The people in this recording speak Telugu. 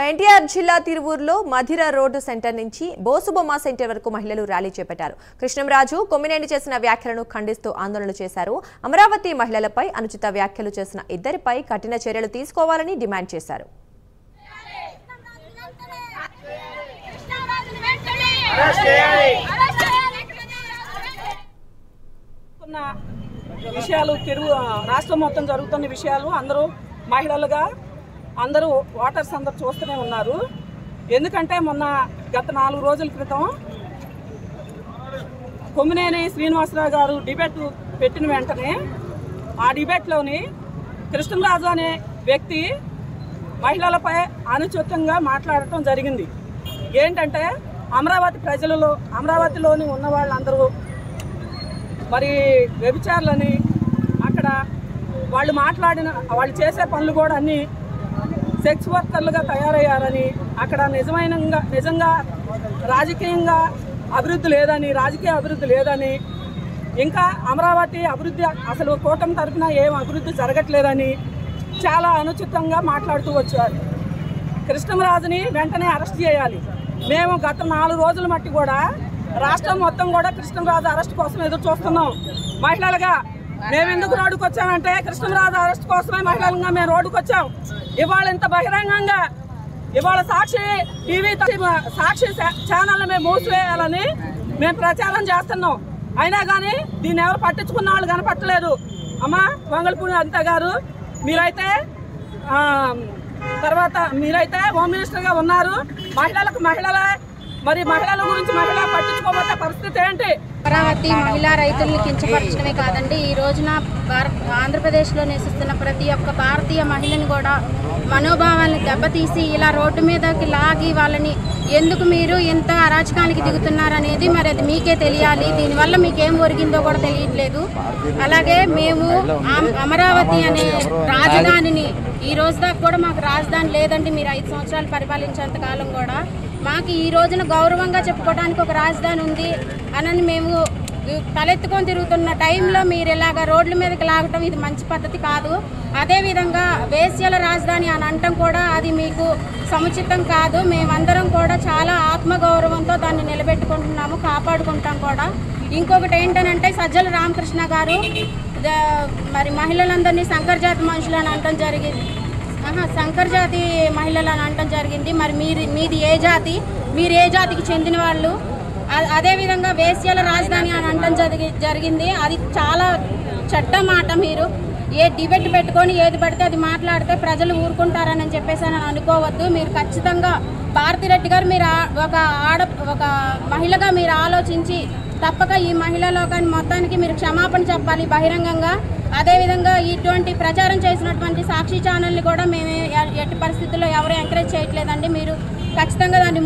ఎన్టీఆర్ జిల్లా తిరువూరులో మధిర రోడ్డు సెంటర్ నుంచి బోసుబొమ్మ సెంటర్ వరకు మహిళలు ర్యాలీ చేపట్టారు. కృష్ణంరాజు కొమ్మినేని చేసిన వ్యాఖ్యలను ఖండిస్తూ ఆందోళన చేశారు. అమరావతి మహిళలపై అనుచిత వ్యాఖ్యలు చేసిన ఇద్దరిపై కఠిన చర్యలు తీసుకోవాలని డిమాండ్ చేశారు. విషయాలు రాష్ట్రం మొత్తం జరుగుతున్న విషయాలు అందరూ మహిళలుగా అందరూ ఓటర్స్ అందరూ చూస్తూనే ఉన్నారు. ఎందుకంటే గత 4 రోజుల క్రితం కొమ్మినేని శ్రీనివాసరావు గారు డిబేట్ పెట్టిన వెంటనే ఆ డిబేట్లోని కృష్ణంరాజు అనే వ్యక్తి మహిళలపై అనుచితంగా మాట్లాడటం జరిగింది. ఏంటంటే అమరావతి ప్రజలలో అమరావతిలోని ఉన్న వాళ్ళందరూ మరి వ్యభిచారులని అక్కడ వాళ్ళు చేసే పనులు కూడా అన్నీ సెక్స్ వర్కర్లుగా తయారయ్యారని, అక్కడ నిజంగా రాజకీయంగా అభివృద్ధి లేదని, రాజకీయ అభివృద్ధి లేదని, ఇంకా అమరావతి అభివృద్ధి అసలు కూటమి తరఫున ఏం అభివృద్ధి జరగట్లేదని చాలా అనుచితంగా మాట్లాడుతూ వచ్చారు. కృష్ణంరాజుని వెంటనే అరెస్ట్ చేయాలి. మేము గత 4 రోజుల మట్టి కూడా రాష్ట్రం మొత్తం కూడా కృష్ణంరాజు అరెస్ట్ కోసం ఎదురు చూస్తున్నాం. మహిళలుగా మేము ఎందుకు రోడ్డుకు వచ్చామంటే కృష్ణంరాజు అరెస్ట్ కోసమే మహిళలుగా మేము రోడ్డుకు వచ్చాం. ఇవాళ ఇంత బహిరంగంగా ఇవాళ సాక్షి టీవీ సాక్షి ఛానల్ని మేము మూసివేయాలని మేము ప్రచారం చేస్తున్నాం. అయినా కానీ దీన్ని ఎవరు పట్టించుకున్న వాళ్ళు కనపట్టలేదు. అమ్మ వంగళపూడి అనిత గారు, మీరైతే హోమ్ మినిస్టర్గా ఉన్నారు. మహిళల గురించి పట్టించుకోబోతే పరిస్థితి ఏంటి? అమరావతి మహిళా రైతుల్ని కించపరచడమే కాదండి, ఈ రోజున ఆంధ్రప్రదేశ్లో నివసిస్తున్న ప్రతి ఒక్క భారతీయ మహిళని కూడా మనోభావాలను దెబ్బతీసి ఇలా రోడ్డు మీదకి లాగి వాళ్ళని ఎందుకు మీరు ఇంత అరాచకానికి దిగుతున్నారనేది మరి అది మీకే తెలియాలి. దీనివల్ల మీకేం ఒరిగిందో కూడా తెలియట్లేదు. అలాగే మేము అమరావతి అనే రాజధానిని ఈ రోజు దాకా కూడా మాకు రాజధాని లేదండి. మీరు 5 సంవత్సరాలు పరిపాలించేంత కాలం కూడా మాకు ఈ రోజున గౌరవంగా చెప్పుకోవడానికి ఒక రాజధాని ఉంది అని మేము తలెత్తుకొని తిరుగుతున్న టైంలో మీరు ఇలాగ రోడ్ల మీదకి లాగటం ఇది మంచి పద్ధతి కాదు. అదేవిధంగా వేశ్యల రాజధాని అని అనటం కూడా అది మీకు సముచితం కాదు. మేమందరం కూడా చాలా ఆత్మగౌరవంతో దాన్ని నిలబెట్టుకుంటున్నాము, కాపాడుకుంటాం కూడా. ఇంకొకటి ఏంటనంటే సజ్జల రామకృష్ణ గారు మరి మహిళలందరినీ సంకరజాతి మనుషులు అని అనటం జరిగింది. సంకరజాతి మహిళలు అని అనటం జరిగింది. మరి మీది ఏ జాతి, మీరు ఏ జాతికి చెందిన వాళ్ళు? అదేవిధంగా వేశ్యల రాజధాని అని అనటం జరిగింది. అది చాలా చెడ్డ మాట. మీరు ఏ డిబేట్ పెట్టుకొని ఏది పడితే అది మాట్లాడితే ప్రజలు ఊరుకుంటారని చెప్పేసి అని అనుకోవద్దు. మీరు ఖచ్చితంగా భారతిరెడ్డి గారు మీరు ఒక మహిళగా మీరు ఆలోచించి తప్పక ఈ మహిళా లోకాన్ని మొత్తానికి మీరు క్షమాపణ చెప్పాలి బహిరంగంగా. అదేవిధంగా ఇటువంటి ప్రచారం చేసినటువంటి సాక్షి ఛానల్ని కూడా మేము ఎట్టి పరిస్థితుల్లో ఎవరు ఎంకరేజ్ చేయట్లేదండి. మీరు ఖచ్చితంగా దాన్ని